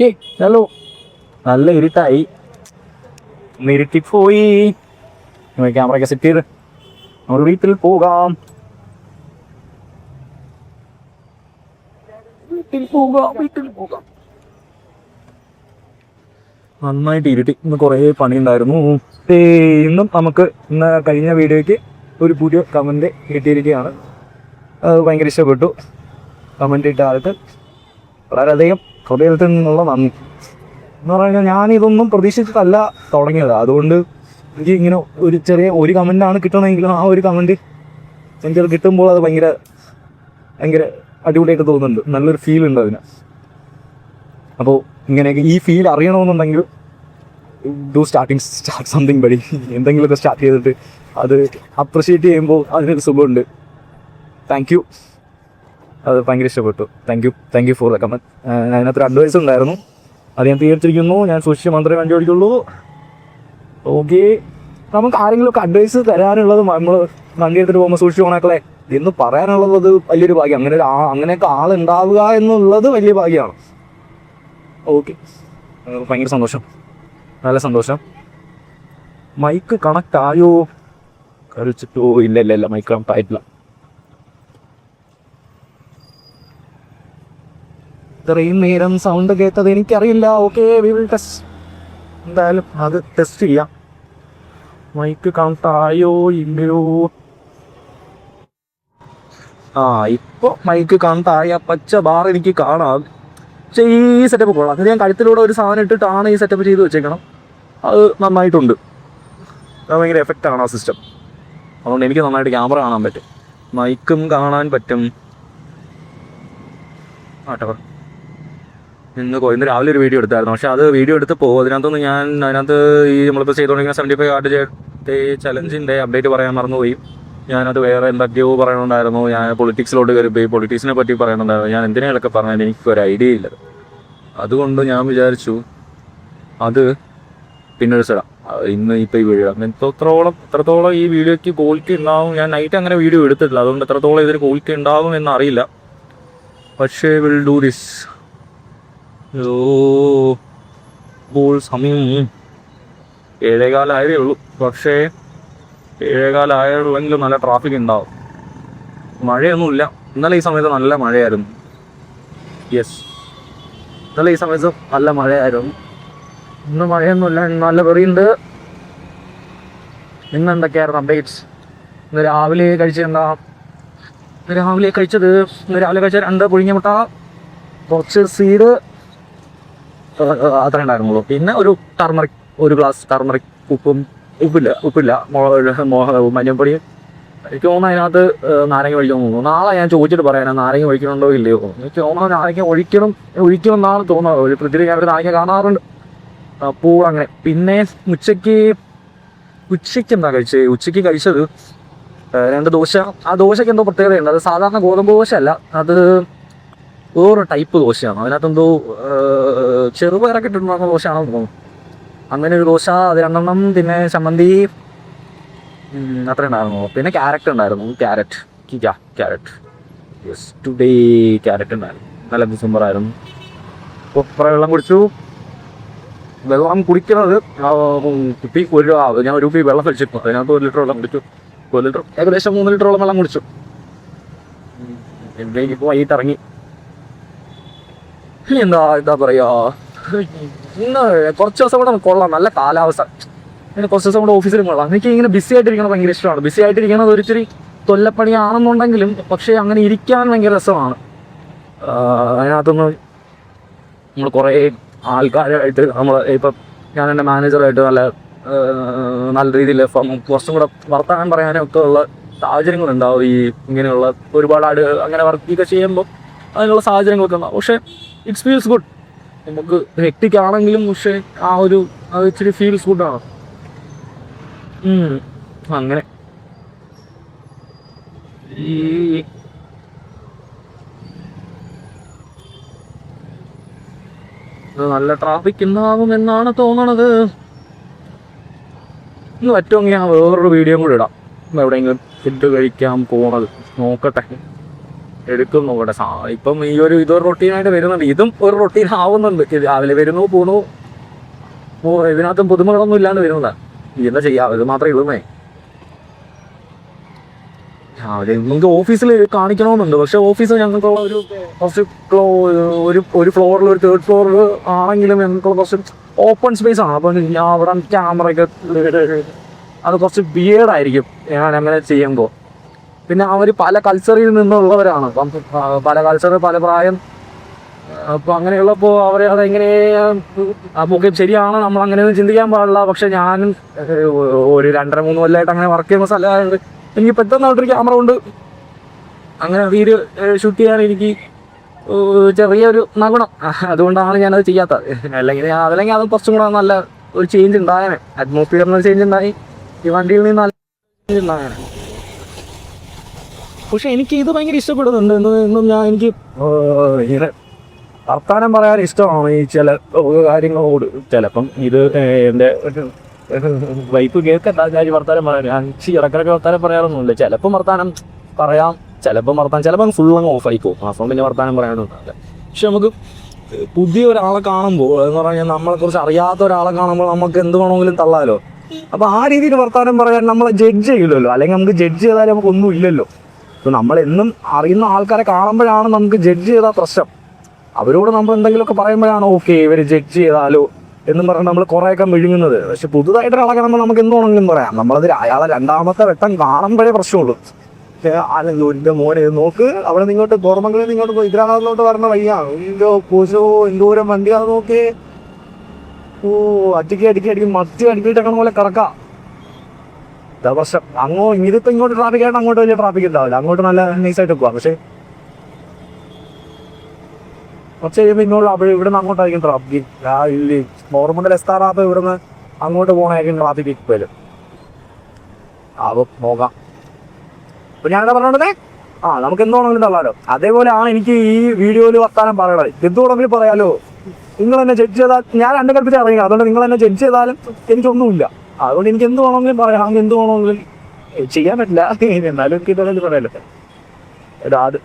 Okay hello, നല്ല ഇരുട്ടായി, ഇരുട്ടിപ്പോയി. ക്യാമറയൊക്കെ set ചെയ്ത് നമ്മൾ വീട്ടിൽ പോകാം. നന്നായിട്ട് ഇരുട്ടി. ഇന്ന് കുറേ പണിയുണ്ടായിരുന്നു. ഇന്നും ഇന്ന് കഴിഞ്ഞ വീഡിയോയ്ക്ക് ഒരു പുതിയ കമൻറ്റ് കിട്ടിയിരിക്കുകയാണ്. അത് ഭയങ്കര ഇഷ്ടപ്പെട്ടു. കമൻറ്റ് ഇട്ട ആൾക്ക് വളരെയധികം ഹൃദയത്തിൽ നിന്നുള്ള നന്ദി. എന്ന് പറഞ്ഞാൽ ഞാനിതൊന്നും പ്രതീക്ഷിച്ചിട്ടല്ല തുടങ്ങിയത്. അതുകൊണ്ട് എനിക്ക് ഇങ്ങനെ ഒരു കമൻറ്റാണ് കിട്ടണമെങ്കിലും ആ ഒരു കമൻറ്റ് എനിക്കത് കിട്ടുമ്പോൾ അത് ഭയങ്കര അടിപൊളിയായിട്ട് തോന്നുന്നുണ്ട്. നല്ലൊരു ഫീൽ ഉണ്ട് അതിന്. അപ്പോൾ ഇങ്ങനെയൊക്കെ ഈ ഫീൽ അറിയണമെന്നുണ്ടെങ്കിൽ സ്റ്റാർട്ട് സംതിങ് ബഡി. എന്തെങ്കിലുമൊക്കെ സ്റ്റാർട്ട് ചെയ്തിട്ട് അത് അപ്രിഷ്യേറ്റ് ചെയ്യുമ്പോൾ അതിനൊരു സുഖമുണ്ട്. Thank you. അത് ഭയങ്കര ഇഷ്ടപ്പെട്ടു. Thank you for the comment. അതിനകത്തൊരു അഡ്വൈസ് ഉണ്ടായിരുന്നു, അത് ഞാൻ തീർത്തിരിക്കുന്നു. ഞാൻ സൂക്ഷിച്ച് മാത്രമേ വണ്ടി ഓടിക്കുള്ളൂ. ഓക്കെ, നമുക്ക് ആരെങ്കിലുമൊക്കെ അഡ്വൈസ് തരാനുള്ളത് നമ്മൾ വണ്ടി എടുത്തിട്ട് പോകുമ്പോൾ സൂക്ഷിച്ച് പോകണേക്കളെ എന്ന് പറയാനുള്ളത് വലിയൊരു ഭാഗ്യം. അങ്ങനെയൊക്കെ ആളുണ്ടാവുക എന്നുള്ളത് വലിയ ഭാഗ്യമാണ്. ഓക്കെ, ഭയങ്കര സന്തോഷം, നല്ല സന്തോഷം. മൈക്ക് കണക്റ്റ് ആയോ? കഴിച്ചിട്ടോ? ഇല്ല, മൈക്ക് കണക്റ്റ് ആയിട്ടില്ല. ഇത്രയും നേരം സൗണ്ട് കേട്ടത് എനിക്കറിയില്ല. Okay, we will test. എന്തായാലും അത് ടെസ്റ്റ് ചെയ്യാം. മൈക്ക് കണക്റ്റ് ആയോ ഇല്ലയോ? ഇപ്പോൾ മൈക്ക് കണക്റ്റ് ആയ പച്ച ബാർ എനിക്ക് കാണാം. പക്ഷേ ഈ സെറ്റപ്പ് കൊള്ളാം. അത് ഞാൻ കഴുത്തിലൂടെ ഒരു സാധനം ഇട്ടിട്ടാണ് ഈ സെറ്റപ്പ് ചെയ്ത് വെച്ചേക്കണം. അത് നന്നായിട്ടുണ്ട്. അത് ഭയങ്കര എഫക്റ്റാണ് ആ സിസ്റ്റം. അതുകൊണ്ട് എനിക്ക് നന്നായിട്ട് ക്യാമറ കാണാൻ പറ്റും, മൈക്കും കാണാൻ പറ്റും. ഇന്ന് രാവിലെ ഒരു വീഡിയോ എടുത്തായിരുന്നു. പക്ഷേ അത് വീഡിയോ എടുത്തപ്പോൾ അതിനകത്ത് ഈ നമ്മളിപ്പോൾ ചെയ്തുകൊണ്ടിരിക്കുന്ന 75 ആർട്ട് ഡേ ചലഞ്ചിൻ്റെ അപ്ഡേറ്റ് പറയാൻ മറന്നുപോയി. ഞാനത് വേറെ എന്തൊക്കെയോ പറയണുണ്ടായിരുന്നു. ഞാൻ പൊളിറ്റിക്സിലോട്ട് കയറിപ്പോയി. പൊളിറ്റിക്സിനെ പറ്റി പറയണുണ്ടായിരുന്നു. ഞാൻ എന്തിനേലൊക്കെ പറഞ്ഞാൽ എനിക്കൊരു ഐഡിയ ഇല്ല. അതുകൊണ്ട് ഞാൻ വിചാരിച്ചു അത് പിന്നൊരു സ്ഥലം ഇപ്പോൾ ഈ വീഡിയോ എത്രത്തോളം ഈ വീഡിയോയ്ക്ക് ക്വാളിറ്റി ഉണ്ടാവും. ഞാൻ നൈറ്റ് അങ്ങനെ വീഡിയോ എടുത്തിട്ടില്ല, അതുകൊണ്ട് എത്രത്തോളം ഇതിന് ക്വാളിറ്റി ഉണ്ടാവും എന്നറിയില്ല. പക്ഷേ വിൽ ഡൂ ദിസ്. ഇപ്പോൾ സമയം 7:15 ആയതേ ഉള്ളൂ. പക്ഷേ 7:15 ആയുള്ളെങ്കിലും നല്ല ട്രാഫിക് ഉണ്ടാവും. മഴയൊന്നുമില്ല. ഇന്നലെ ഈ സമയത്ത് നല്ല മഴയായിരുന്നു. ഇന്നലെ ഈ സമയത്ത് നല്ല മഴയായിരുന്നു. ഇന്ന് മഴയൊന്നുമില്ല, നല്ല വെറിയുണ്ട്. ഇന്ന് എന്തൊക്കെയായിരുന്നു അപ്ഡേറ്റ്സ്? ഇന്ന് രാവിലെ കഴിച്ചത് 2 പുഴുങ്ങിയ മുട്ട, കുറച്ച് സീഡ്, അത്ര ഉണ്ടായിരുന്നുള്ളൂ. പിന്നെ ഒരു ഗ്ലാസ് ടർമറിക്, ഉപ്പില്ല മഞ്ഞൾപ്പൊടിയും. എനിക്ക് തോന്നുന്നു അതിനകത്ത് നാരങ്ങ ഒഴിക്കണം തോന്നുന്നു. നാളെ ഞാൻ ചോദിച്ചിട്ട് പറയാനാ നാരങ്ങ ഒഴിക്കണുണ്ടോ ഇല്ലയോ. എനിക്ക് തോന്നുന്നു നാരങ്ങ ഒഴിക്കുമെന്നാണ് തോന്നുന്നത്. ഒരു ഫ്രിഡ്ജിൽ ഞാൻ ഒരു നാരങ്ങ കാണാറുണ്ട്. അപ്പോൾ അങ്ങനെ. പിന്നെ ഉച്ചയ്ക്ക് എന്താ കഴിച്ചത്? ഉച്ചയ്ക്ക് കഴിച്ചത് 2 ദോശ. ആ ദോശയ്ക്ക് എന്തോ പ്രത്യേകതയുണ്ട്. അത് സാധാരണ ഗോതമ്പ് ദോശ അല്ല, അത് വേറൊരു ടൈപ്പ് ദോശയാണ്. അതിനകത്തെന്തോ ചെറുപയറൊക്കെ ഇട്ടിട്ടുണ്ടാകുന്ന ദോശയാണെന്ന് തോന്നുന്നു. അങ്ങനെ ഒരു ദോശ, അത് 2 പിന്നെ ചമ്മന്തി, അത്ര ഉണ്ടായിരുന്നു. പിന്നെ ക്യാരറ്റ് ഉണ്ടായിരുന്നു. ക്യാരറ്റ് ടുഡേ ക്യാരറ്റ് ഉണ്ടായിരുന്നു. നല്ല ഡിസംബറായിരുന്നു. അപ്പോൾ കുറേ വെള്ളം കുടിച്ചു. വെള്ളം കുടിക്കുന്നത് കുപ്പി ഞാൻ ഒരു കുപ്പി വെള്ളം കഴിച്ചിരുന്നു. അതിനകത്ത് 1 ലിറ്റർ വെള്ളം കുടിച്ചു. 1 ലിറ്റർ ഏകദേശം 3 ലിറ്ററോളം വെള്ളം കുടിച്ചു. ഇപ്പോൾ വൈകിട്ട് ഇറങ്ങി. എന്താ പറയുക, ഇന്ന് കുറച്ച് ദിവസം കൂടെ കൊള്ളാം, നല്ല കാലാവസ്ഥ. കുറച്ച് ദിവസം കൂടെ ഓഫീസിലും കൊള്ളാം. എനിക്ക് ഇങ്ങനെ ബിസി ആയിട്ടിരിക്കണം ഭയങ്കര ഇഷ്ടമാണ്. ബിസി ആയിട്ടിരിക്കുന്നത് ഒരിച്ചിരി തൊല്ലപ്പണിയാണെന്നുണ്ടെങ്കിലും പക്ഷേ അങ്ങനെ ഇരിക്കാൻ ഭയങ്കര രസമാണ്. അതിനകത്തുനിന്ന് നമ്മൾ കുറേ ആൾക്കാരായിട്ട് ഇപ്പം ഞാൻ എൻ്റെ മാനേജറായിട്ട് നല്ല രീതിയിൽ കുറച്ചും കൂടെ വർത്തമാനം പറയാനും ഒക്കെ ഉള്ള സാഹചര്യങ്ങളുണ്ടാവും. ഈ ഇങ്ങനെയുള്ള ഒരുപാട് അങ്ങനെ വർക്കൊക്കെ ചെയ്യുമ്പോൾ അതിനുള്ള സാഹചര്യങ്ങളൊക്കെ ഉണ്ടാവും. പക്ഷേ ഇറ്റ്സ് ഫീൽസ് ഗുഡ്. നമുക്ക് ഹെക്ടിക് ആണെങ്കിലും പക്ഷേ അത് ഇച്ചിരി ഫീൽസ് ഗുഡാണ്. അങ്ങനെ നല്ല ട്രാഫിക് ഉണ്ടാകുമെന്നാണ് തോന്നണത്. ഇന്ന് പറ്റുമെങ്കിൽ ഞാൻ വേറൊരു വീഡിയോ കൂടി ഇടാം. എവിടെയെങ്കിലും ഫുഡ് കഴിക്കാൻ പോണത് നോക്കട്ടെ. എടുക്കുന്നു ഇവിടെ. ഇപ്പം ഈ ഇതൊരു റൊട്ടീനായിട്ട് വരുന്നുണ്ട്. ഇതും ഒരു റൊട്ടീൻ ആവുന്നുണ്ട്. രാവിലെ വരുന്നു പോന്നു, ഇതിനകത്തും പുതുമകളൊന്നും ഇല്ലാണ്ട് വരുന്നതാണ്. എന്താ ചെയ്യാം, ഇത് മാത്രമേ ഇടുന്നേ. നമുക്ക് ഓഫീസിൽ കാണിക്കണമെന്നുണ്ട്, പക്ഷെ ഓഫീസ് ഞങ്ങൾക്കുള്ള കുറച്ച് ഒരു ഫ്ലോറിൽ, ഒരു 3rd ഫ്ലോറിൽ ആണെങ്കിലും ഞങ്ങൾക്കുള്ള കുറച്ച് ഓപ്പൺ സ്പേസ് ആണ്. അപ്പം ഞാൻ അവിടെ ക്യാമറയൊക്കെ അത് കുറച്ച് ബിയേർഡായിരിക്കും ഞാൻ അങ്ങനെ ചെയ്യുമ്പോൾ. പിന്നെ അവർ പല കൾച്ചറിൽ നിന്നുള്ളവരാണ്. അപ്പം പല കൾച്ചർ, പല പ്രായം. അപ്പോൾ അങ്ങനെയുള്ളപ്പോൾ അവർ അതെങ്ങനെ നമുക്ക് ശരിയാണ്, നമ്മൾ അങ്ങനെയൊന്നും ചിന്തിക്കാൻ പാടില്ല. പക്ഷെ ഞാനും ഒരു 2.5-3 കൊല്ലമായിട്ട് അങ്ങനെ വർക്ക് ചെയ്യുന്ന സ്ഥലമായത് എനിക്ക് പെട്ടെന്ന് ക്യാമറ കൊണ്ട് അങ്ങനെ വീഡിയോ ഷൂട്ട് ചെയ്യാൻ എനിക്ക് ചെറിയൊരു നഗുണം. അതുകൊണ്ടാണ് ഞാനത് ചെയ്യാത്തത്. അല്ലെങ്കിൽ അത് കുറച്ചും കൂടെ നല്ല ഒരു ചേഞ്ച് ഉണ്ടായേനെ, അറ്റ്മോസ്ഫിയറിന് ചേഞ്ച് ഉണ്ടായി, ഈ വണ്ടിയിൽ നിന്ന് നല്ല ചേഞ്ച് ഉണ്ടായേനെ. പക്ഷെ എനിക്ക് ഇത് ഭയങ്കര ഇഷ്ടപ്പെടുന്നുണ്ട്. എന്നും എനിക്ക് ഇങ്ങനെ വർത്താനം പറയാൻ ഇഷ്ടമാണ് ഈ ചില കാര്യങ്ങളോട്. ചിലപ്പം ഇത് എൻ്റെ വൈഫ് കേൾക്കണ്ട ഞാൻ വർത്താനം പറയാൻ, ഞാൻ ഇടക്കിടക്ക് വർത്താനം പറയാറൊന്നുമില്ല. ചിലപ്പം വർത്താനം പറയാം, ചിലപ്പം ഫുൾ അങ്ങ് ഓഫ് ആയി പോകും. അപ്പം പിന്നെ വർത്താനം പറയാനൊന്നുമില്ല. പക്ഷെ നമുക്ക് പുതിയ ഒരാളെ കാണുമ്പോൾ എന്ന് പറഞ്ഞാൽ നമ്മളെക്കുറിച്ച് അറിയാത്ത ഒരാളെ കാണുമ്പോൾ നമുക്ക് എന്ത് വേണമെങ്കിലും തള്ളാലോ. അപ്പോൾ ആ രീതിയിൽ വർത്താനം പറയാൻ നമ്മളെ ജഡ്ജ് ചെയ്യില്ലല്ലോ. അല്ലെങ്കിൽ നമുക്ക് ജഡ്ജ് ചെയ്താലും നമുക്കൊന്നും ഇല്ലല്ലോ. അപ്പോൾ നമ്മളെന്നും അറിയുന്ന ആൾക്കാരെ കാണുമ്പോഴാണ് നമുക്ക് ജഡ്ജ് ചെയ്താൽ പ്രശ്നം. അവരോട് നമ്മൾ എന്തെങ്കിലുമൊക്കെ പറയുമ്പോഴാണ് ഓക്കെ ഇവർ ജഡ്ജ് ചെയ്താലോ എന്നും പറഞ്ഞാൽ നമ്മൾ കുറേയൊക്കെ വിഴുങ്ങുന്നത്. പക്ഷെ പുതുതായിട്ടൊരാളെ കാണുമ്പോൾ നമുക്ക് എന്തുവാണെങ്കിലും പറയാം. നമ്മളത് അയാളെ 2ാമത്തെ വട്ടം കാണുമ്പോഴേ പ്രശ്നമുള്ളൂ. എൻ്റെ മോനെ നോക്ക്, അവിടെ നിങ്ങോട്ട് കോർമംഗലിൽ നിന്ന് ഇങ്ങോട്ട് ഇതിനകത്തോട്ട് വരുന്ന വഴിയാണ്. പൂശോ എന്തോരം വണ്ടിയാണ് നോക്കി. അടിക്കി മത്തി അടിക്കിട്ടൊക്കെ പോലെ കിടക്കാം. ഇതാ പ്രശ്നം. ഇതിപ്പോൾ ഇങ്ങോട്ട് ട്രാഫിക് ആയിട്ട് അങ്ങോട്ട് വലിയ ട്രാഫിക് ഉണ്ടാവില്ല, അങ്ങോട്ട് നല്ല നൈസായിട്ട് പോവാം. പക്ഷേ കുറച്ച് കഴിയുമ്പോൾ ഇങ്ങോട്ട് ഇവിടെ നിന്ന് അങ്ങോട്ടായിരിക്കും ട്രാഫിക്. കോർമംഗൽ എത്താറാകുമ്പോൾ ഇവിടുന്ന് അങ്ങോട്ട് പോകണമായിരിക്കും ട്രാഫിക് വരും. അപ്പോൾ നോക്കാം. അപ്പോൾ ഞാനെന്താ പറഞ്ഞോണ്ടേ, നമുക്ക് എന്തുവാണെങ്കിലും തള്ളാലോ. അതേപോലെയാണ് എനിക്ക് ഈ വീഡിയോയിൽ വർത്താനം പറയണത്. എന്തുവാണെങ്കിലും പറയാലോ. നിങ്ങൾ എന്നെ ജഡ്ജ് ചെയ്താൽ ഞാൻ 2 കൽപ്പിച്ച് അറിയില്ല. അതുകൊണ്ട് നിങ്ങൾ എന്നെ ജഡ്ജ് ചെയ്താലും എനിക്കൊന്നുമില്ല. അതുകൊണ്ട് എനിക്ക് എന്ത് വേണമെങ്കിലും പറയാം, എന്ത് വേണമെങ്കിലും ചെയ്യാൻ പറ്റില്ല. എന്നാലും എനിക്ക് ഇതൊന്നും പറയാലോ. അത്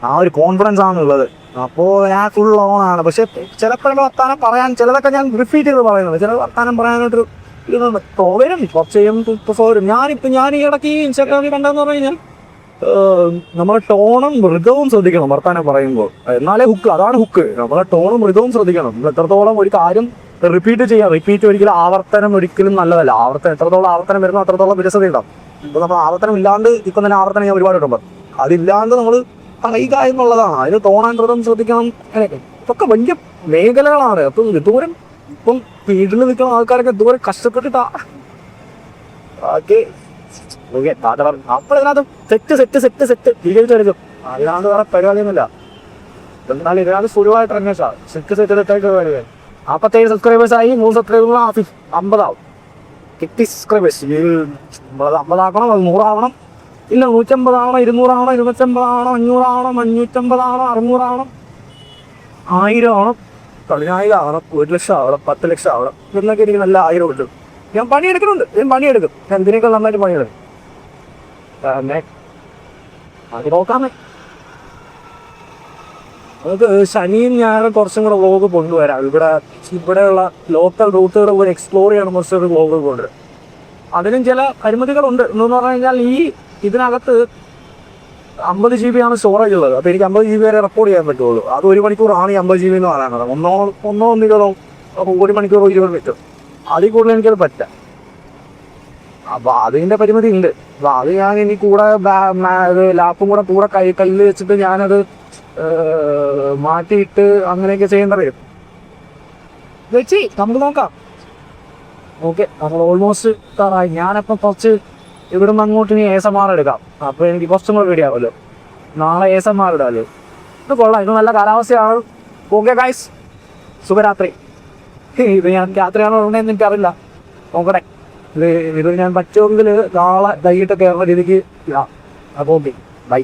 ആ ഒരു കോൺഫിഡൻസ് ആണുള്ളത്. അപ്പോൾ ഞാൻ ഫുൾ ഓണാണ്. പക്ഷെ ചിലപ്പോഴൊക്കെ വർത്താനം പറയാൻ ചിലതൊക്കെ ഞാൻ റിപ്പീറ്റ് ചെയ്ത് പറയുന്നത്. ചില വർത്താനം പറയാനായിട്ടൊരു ഇതൊന്നും വരും, കുറച്ച് വരും. ഞാൻ ഈ ഇടയ്ക്ക് ഈ ഇൻസ്റ്റാഗ്രാമിൽ കണ്ടെന്ന് പറഞ്ഞു കഴിഞ്ഞാൽ നമ്മളെ ടോണും മൃഗവും ശ്രദ്ധിക്കണം വർത്താനം പറയുമ്പോൾ. എന്നാലേ ഹുക്ക്, അതാണ് ഹുക്ക്. നമ്മളെ ടോണും മൃഗവും ശ്രദ്ധിക്കണം. നമ്മൾ എത്രത്തോളം ഒരു കാര്യം റിപ്പീറ്റ് ചെയ്യാം. റിപ്പീറ്റ് ഒരിക്കലും നല്ലതല്ല. എത്രത്തോളം ആവർത്തനം വരുന്നോ അത്രത്തോളം വിരസത ഉണ്ടാവും. ഇപ്പോൾ നമ്മൾ ആവർത്തനം ഇല്ലാണ്ട് ഇപ്പം തന്നെ ആവർത്തനം ഞാൻ ഒരുപാട് ഇടുമ്പോൾ അതില്ലാണ്ട് നമ്മൾ പറയുക എന്നുള്ളതാണ്. അതിന് ടോണാൻ മൃഗം ശ്രദ്ധിക്കണം. അങ്ങനെയൊക്കെ ഇതൊക്കെ വലിയ മേഖലകളാണ്. അപ്പം ദൂരം ഇപ്പം വീട്ടിൽ നിൽക്കുന്ന ആൾക്കാരൊക്കെ ദൂരം കഷ്ടപ്പെട്ടിട്ടാ അപ്പോൾ ഇതിനകത്ത് സെറ്റ് സ്വീകരിച്ചെടുക്കും. അതിനകത്ത് വേറെ പരിപാടിയൊന്നുമില്ല. എന്നാലും ഇതിനകത്ത് സുഖമായിട്ട് അന്വേഷിച്ചാൽ സെറ്റായിട്ട് പരിപാടി. 47 സബ്സ്ക്രൈബേഴ്സായി, 3 സബ്സ്ക്രൈബേഴ്സ് 50 50 സബ്സ്ക്രൈബേഴ്സ്. 50 ആക്കണം, അത് 100 ആവണം. ഇല്ല 150 ആവണം, 200 ആവണം, 250 ആവണം, 500 ആവണം, 550 ആവണം, 600 ആവണം, 1000 ആവണം, 10000 ആവണം, 1 ലക്ഷം ആവണം, 10 ലക്ഷം ആവണം. എന്നൊക്കെ എനിക്ക് നല്ല 1000 കിട്ടും. ഞാൻ പണിയെടുക്കുന്നുണ്ട്. ഞാൻ ഇതിനേക്കാൾ നന്നായിട്ട് പണിയെടുക്കും. അത് നോക്കാമേ. നമുക്ക് ശനിയും ഞായറും കുറച്ചും കൂടെ വ്ലോഗ് കൊണ്ടുവരാം. ഇവിടെയുള്ള ലോക്കൽ റൂട്ടുകൾ പോയി എക്സ്പ്ലോർ ചെയ്യണം. കുറച്ചൊരു വ്ലോഗ് കൊണ്ടുവരാം. അതിനും ചില പരിമിതികളുണ്ട്. എന്ന് പറഞ്ഞു കഴിഞ്ഞാൽ ഇതിനകത്ത് 50 GB ആണ് സ്റ്റോറേജ് ഉള്ളത്. അപ്പോൾ എനിക്ക് 50 GB വരെ റെക്കോർഡ് ചെയ്യാൻ പറ്റുള്ളൂ. അത് 1 മണിക്കൂറാണ് ഈ 50 GB എന്ന് പറയുന്നത്. ഒന്നോ 1 മണിക്കൂറോ 20 മിനിറ്റ്, അതിൽ കൂടുതൽ എനിക്കത് പറ്റാം. അപ്പോൾ അതിൻ്റെ പരിമിതി ഉണ്ട്. അപ്പോൾ അത് ഞാൻ ഇനി കൂടെ ലാപ്പും കൂടെ കല്ല് വെച്ചിട്ട് ഞാനത് മാറ്റിയിട്ട് അങ്ങനെയൊക്കെ ചെയ്യേണ്ട വരും. വെച്ച് നമുക്ക് നോക്കാം. ഓക്കെ, നമ്മൾ ഓൾമോസ്റ്റ് എത്താറായി. ഞാനപ്പം കുറച്ച് ഇവിടുന്ന് അങ്ങോട്ട് ഇനി ASMR എടുക്കാം. അപ്പോൾ എനിക്ക് കുറച്ചും കൂടെ വീഡിയോ ആവുമല്ലോ. നാളെ ASMR ഇടാമല്ലോ. ഇത് കൊള്ളാം, ഇത് നല്ല കാലാവസ്ഥയാണ്. ഓക്കെ ഗൈസ്, ശുഭരാത്രി. ഇത് ഞാൻ രാത്രിയാണോ ഉള്ളതെന്ന് എനിക്കറിയില്ല. നോക്കട്ടെ. ഇത് ഞാൻ പറ്റുമെങ്കിൽ നാളെ വൈകിട്ട് കയറുന്ന രീതിക്ക്. അപ്പോൾ ഓക്കെ, ബൈ.